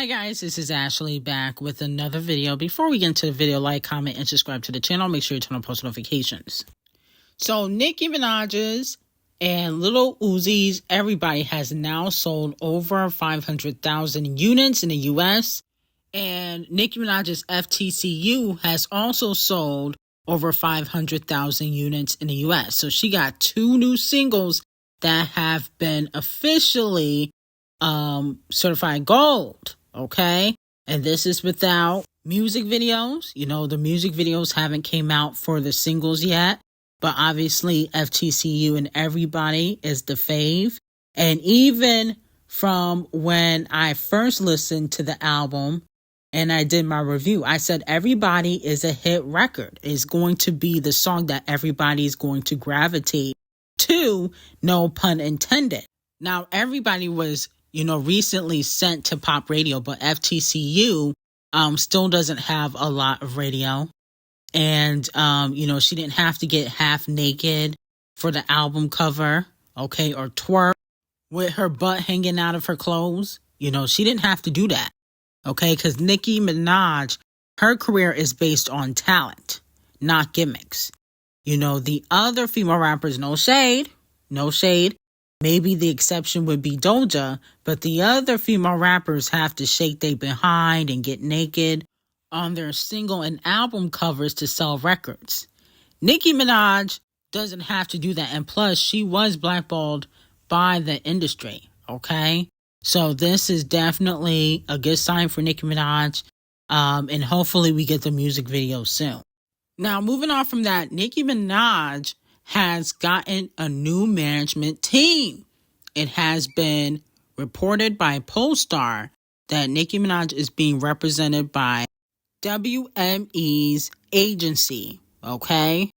Hi guys, this is Ashley back with another video. Before we get into the video, like, comment, and subscribe to the channel. Make sure you turn on post notifications. So Nicki Minaj's and Lil Uzi's, everybody has now sold over 500,000 units in the US. And Nicki Minaj's FTCU has also sold over 500,000 units in the US. So she got two new singles that have been officially certified gold, okay? And this is without music videos. You know, the music videos haven't came out for the singles yet, but obviously FTCU and everybody is the fave. And even from when I first listened to the album and I did my review, I said Everybody is a hit record. It's going to be the song that everybody is going to gravitate to, no pun intended. Now, Everybody was, recently sent to pop radio, but FTCU still doesn't have a lot of radio. And, she didn't have to get half naked for the album cover, okay, or twerk with her butt hanging out of her clothes. She didn't have to do that, okay, because Nicki Minaj, her career is based on talent, not gimmicks. The other female rappers, no shade. Maybe the exception would be Doja, but the other female rappers have to shake their behind and get naked on their single and album covers to sell records. Nicki Minaj doesn't have to do that, and plus she was blackballed by the industry, okay? So this is definitely a good sign for Nicki Minaj, and hopefully we get the music video soon. Now, moving on from that, Nicki Minaj has gotten a new management team. It has been reported by Polestar that Nicki Minaj is being represented by WME's agency, okay?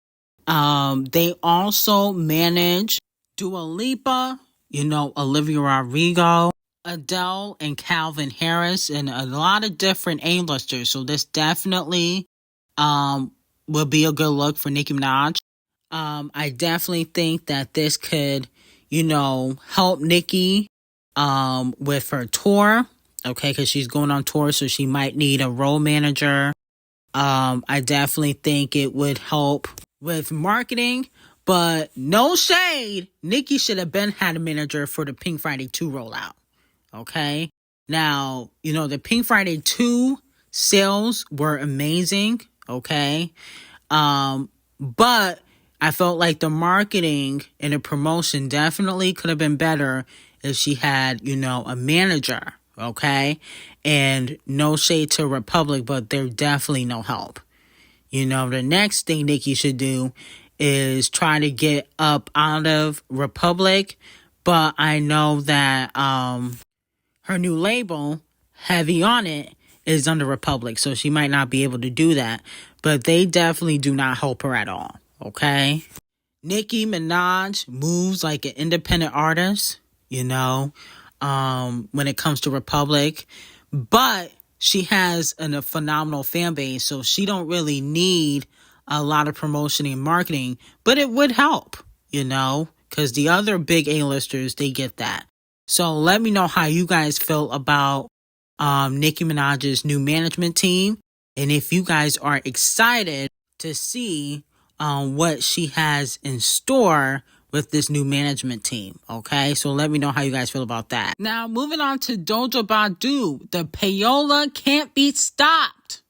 They also manage Dua Lipa, Olivia Rodrigo, Adele, and Calvin Harris, and a lot of different A-listers. So this definitely will be a good look for Nicki Minaj. I definitely think that this could, help Nicki with her tour, okay, because she's going on tour, so she might need a role manager. I definitely think it would help with marketing, but no shade, Nicki should have had a manager for the Pink Friday 2 rollout, okay? Now, the Pink Friday 2 sales were amazing, okay? But I felt like the marketing and the promotion definitely could have been better if she had, a manager, okay? And no shade to Republic, but they're definitely no help. The next thing Nicki should do is try to get up out of Republic, but I know that her new label, Heavy on It, is under Republic, so she might not be able to do that, but they definitely do not help her at all. Okay, Nicki Minaj moves like an independent artist, when it comes to Republic, but she has a phenomenal fan base, so she don't really need a lot of promotion and marketing, but it would help, because the other big A-listers, they get that. So let me know how you guys feel about Nicki Minaj's new management team, and if you guys are excited to see what she has in store with this new management team, okay? So let me know how you guys feel about that. Now, moving on to Doja Badu, the payola can't be stopped.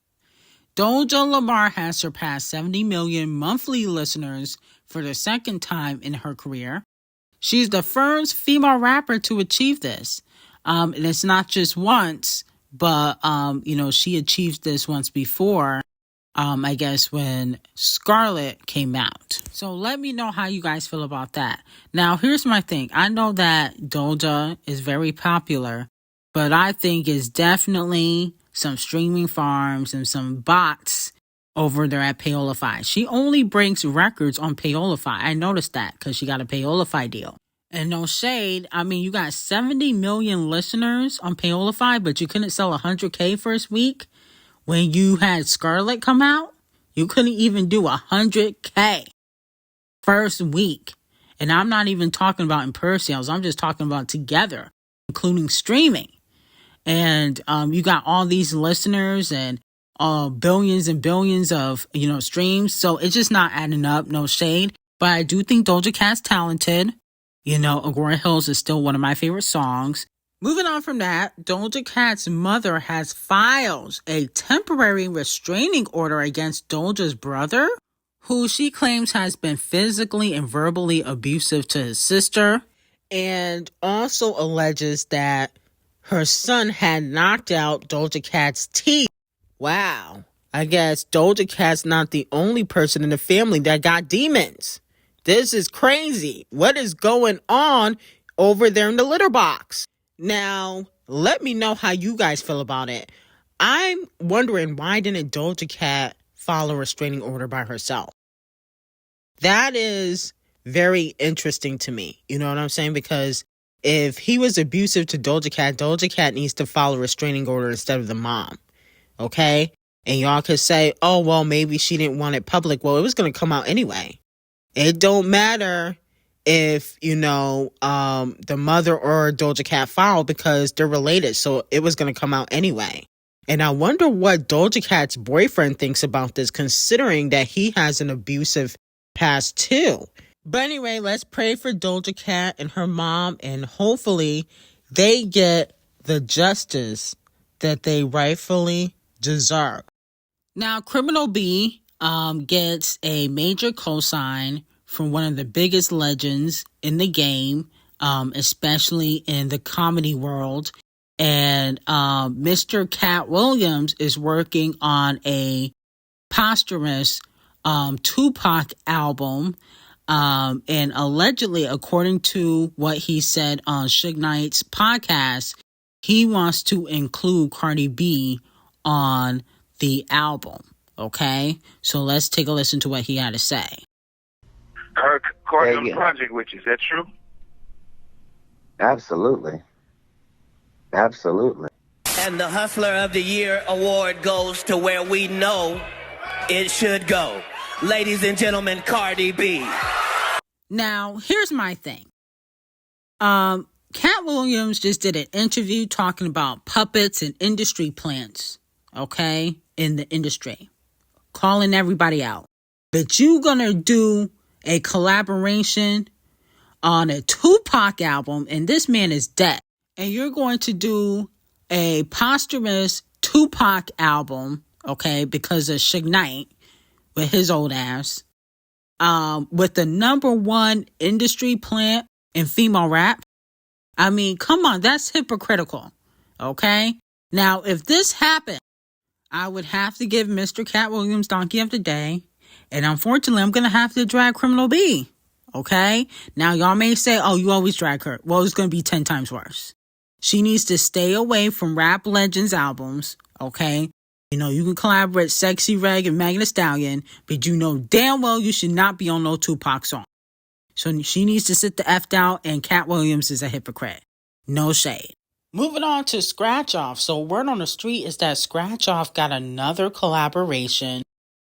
Doja Lamar has surpassed 70 million monthly listeners for the second time in her career. She's the first female rapper to achieve this. And it's not just once, but, she achieved this once before. I guess when Scarlet came out. So let me know how you guys feel about that. Now, here's my thing. I know that Doja is very popular, but I think it's definitely some streaming farms and some bots over there at Paolify. She only breaks records on Paolify. I noticed that because she got a Paolify deal. And no shade, you got 70 million listeners on Paolify, but you couldn't sell 100K first week. When you had Scarlet come out, you couldn't even do 100K first week. And I'm not even talking about in-person sales. I'm just talking about together, including streaming. and you got all these listeners and billions and billions of, streams. So it's just not adding up. No shade. But I do think Doja Cat's talented. Agora Hills is still one of my favorite songs. Moving on from that, Doja Cat's mother has filed a temporary restraining order against Doja's brother, who she claims has been physically and verbally abusive to his sister, and also alleges that her son had knocked out Doja Cat's teeth. Wow. I guess Doja Cat's not the only person in the family that got demons. This is crazy. What is going on over there in the litter box? Now, let me know how you guys feel about it. I'm wondering, why didn't Doja Cat file a restraining order by herself? That is very interesting to me. You know what I'm saying? Because if he was abusive to Doja Cat needs to file a restraining order instead of the mom. Okay? And y'all could say, oh, well, maybe she didn't want it public. Well, it was going to come out anyway. It don't matter if, the mother or Doja Cat filed, because they're related. So it was going to come out anyway. And I wonder what Doja Cat's boyfriend thinks about this, considering that he has an abusive past too. But anyway, let's pray for Doja Cat and her mom, and hopefully they get the justice that they rightfully deserve. Now, Criminal B gets a major cosign from one of the biggest legends in the game, especially in the comedy world. And Mr. Katt Williams is working on a posthumous Tupac album. And allegedly, according to what he said on Suge Knight's podcast, he wants to include Cardi B on the album. Okay? So let's take a listen to what he had to say. Cardi on the project, which is that true? Absolutely. Absolutely. And the Hustler of the Year award goes to where we know it should go. Ladies and gentlemen, Cardi B. Now, here's my thing. Katt Williams just did an interview talking about puppets and industry plants, okay, in the industry, calling everybody out. But you gonna do a collaboration on a Tupac album, and this man is dead. And you're going to do a posthumous Tupac album, okay, because of Suge Knight with his old ass, with the #1 industry plant in female rap. I mean, come on, that's hypocritical, okay? Now, if this happened, I would have to give Mr. Katt Williams Donkey of the Day, and unfortunately, I'm going to have to drag Criminal B, okay? Now, y'all may say, oh, you always drag her. Well, it's going to be 10 times worse. She needs to stay away from Rap Legends albums, okay? You can collaborate Sexy Reg and Megan Thee Stallion, but you know damn well you should not be on no Tupac song. So she needs to sit the F down, and Katt Williams is a hypocrite. No shade. Moving on to Scratch Off. So word on the street is that Scratch Off got another collaboration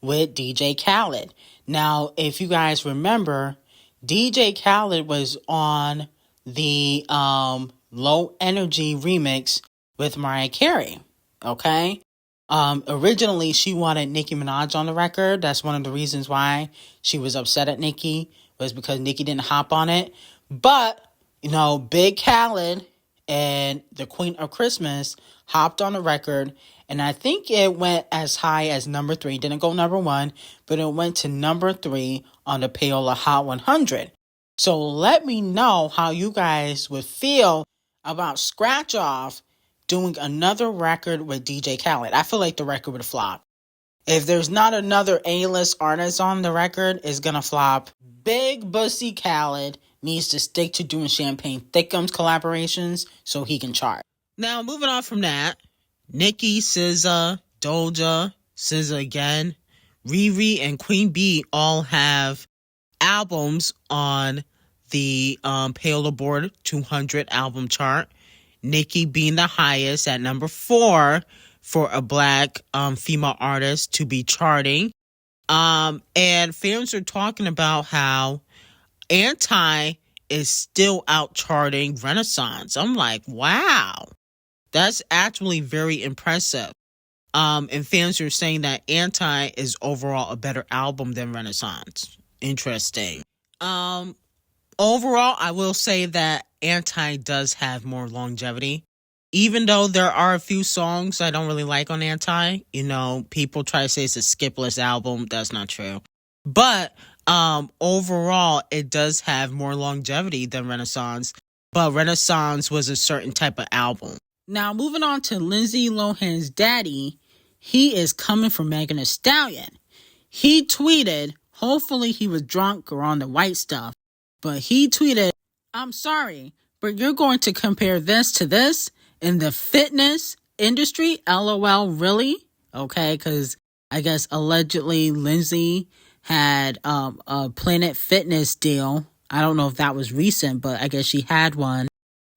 with DJ Khaled. Now, if you guys remember, DJ Khaled was on the Low Energy remix with Mariah Carey, okay? Originally, she wanted Nicki Minaj on the record. That's one of the reasons why she was upset at Nicki, was because Nicki didn't hop on it. But, Big Khaled and the Queen of Christmas hopped on the record, and I think it went as high as #3. Didn't go #1, but it went to #3 on the Payola Hot 100. So let me know how you guys would feel about Scratch Off doing another record with DJ Khaled. I feel like the record would flop. If there's not another A-list artist on the record, it's gonna flop. Big Bussy Khaled needs to stick to doing Champagne Thickums collaborations so he can chart. Now, moving on from that, Nicki, SZA, Doja, SZA again, Riri, and Queen Bee all have albums on the Payola Board 200 album chart. Nicki being the highest at #4 for a black female artist to be charting. And fans are talking about how Anti is still out charting Renaissance. I'm like, wow. That's actually very impressive. And fans are saying that Anti is overall a better album than Renaissance. Interesting. Overall, I will say that Anti does have more longevity. Even though there are a few songs I don't really like on Anti. You know, people try to say it's a skipless album. That's not true. But overall, it does have more longevity than Renaissance. But Renaissance was a certain type of album. Now, moving on to Lindsay Lohan's daddy, he is coming for Megan Thee Stallion. He tweeted, hopefully he was drunk or on the white stuff, but he tweeted, "I'm sorry, but you're going to compare this to this in the fitness industry? LOL, really?" Okay, because I guess allegedly Lindsay had a Planet Fitness deal. I don't know if that was recent, but I guess she had one.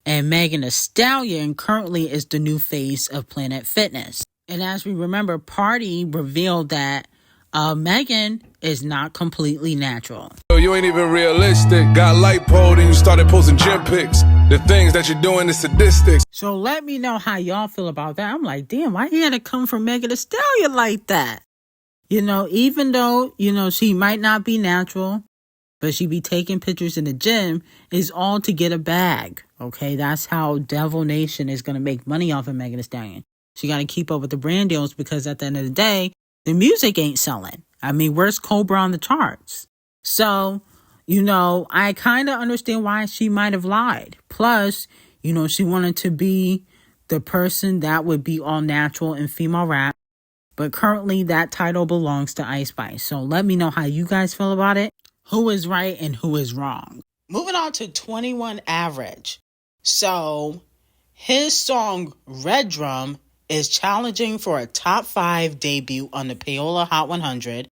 And Megan Thee Stallion currently is the new face of Planet Fitness. And as we remember, Party revealed that Megan is not completely natural. You ain't even realistic. Got lipo, then you started posting gym pics. The things that you're doing is sadistic. So let me know how y'all feel about that. I'm like, damn, why he had to come for Megan Thee Stallion like that? You know, even though, you know, she might not be natural, but she be taking pictures in the gym, is all to get a bag. Okay, that's how Devil Nation is going to make money off of Megan Thee Stallion. She got to keep up with the brand deals because at the end of the day, the music ain't selling. I mean, where's Cobra on the charts? So, you know, I kind of understand why she might have lied. Plus, you know, she wanted to be the person that would be all natural in female rap. But currently that title belongs to Ice Spice. So let me know how you guys feel about it. Who is right and who is wrong? Moving on to 21 Average. So his song Red Drum is challenging for a top 5 debut on the Payola Hot 100.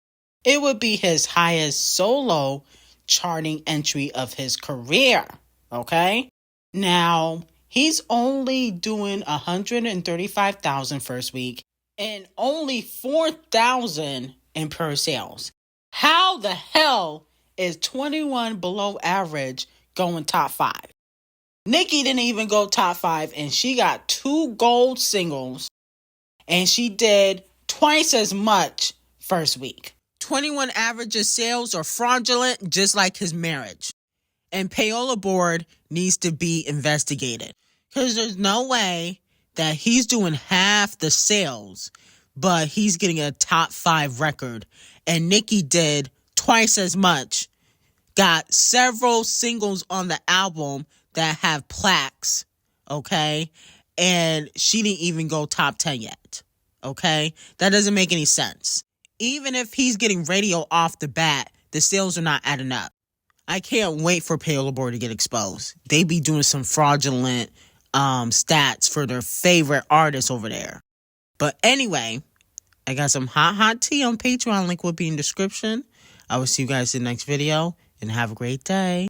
It would be his highest solo charting entry of his career. Okay? Now, he's only doing 135,000 first week and only 4,000 in per sales. How the hell is 21 Below Average going top 5? Nicki didn't even go top 5, and she got 2 gold singles, and she did twice as much first week. 21 Average's sales are fraudulent, just like his marriage. And Payola Board needs to be investigated. Because there's no way that he's doing half the sales, but he's getting a top 5 record. And Nicki did twice as much, got several singles on the album that have plaques, okay? And she didn't even go top 10 yet, okay? That doesn't make any sense. Even if he's getting radio off the bat, the sales are not adding up. I can't wait for Payola Board to get exposed. They be doing some fraudulent stats for their favorite artists over there. But anyway, I got some hot tea on Patreon. Link will be in the description. I will see you guys in the next video, and have a great day.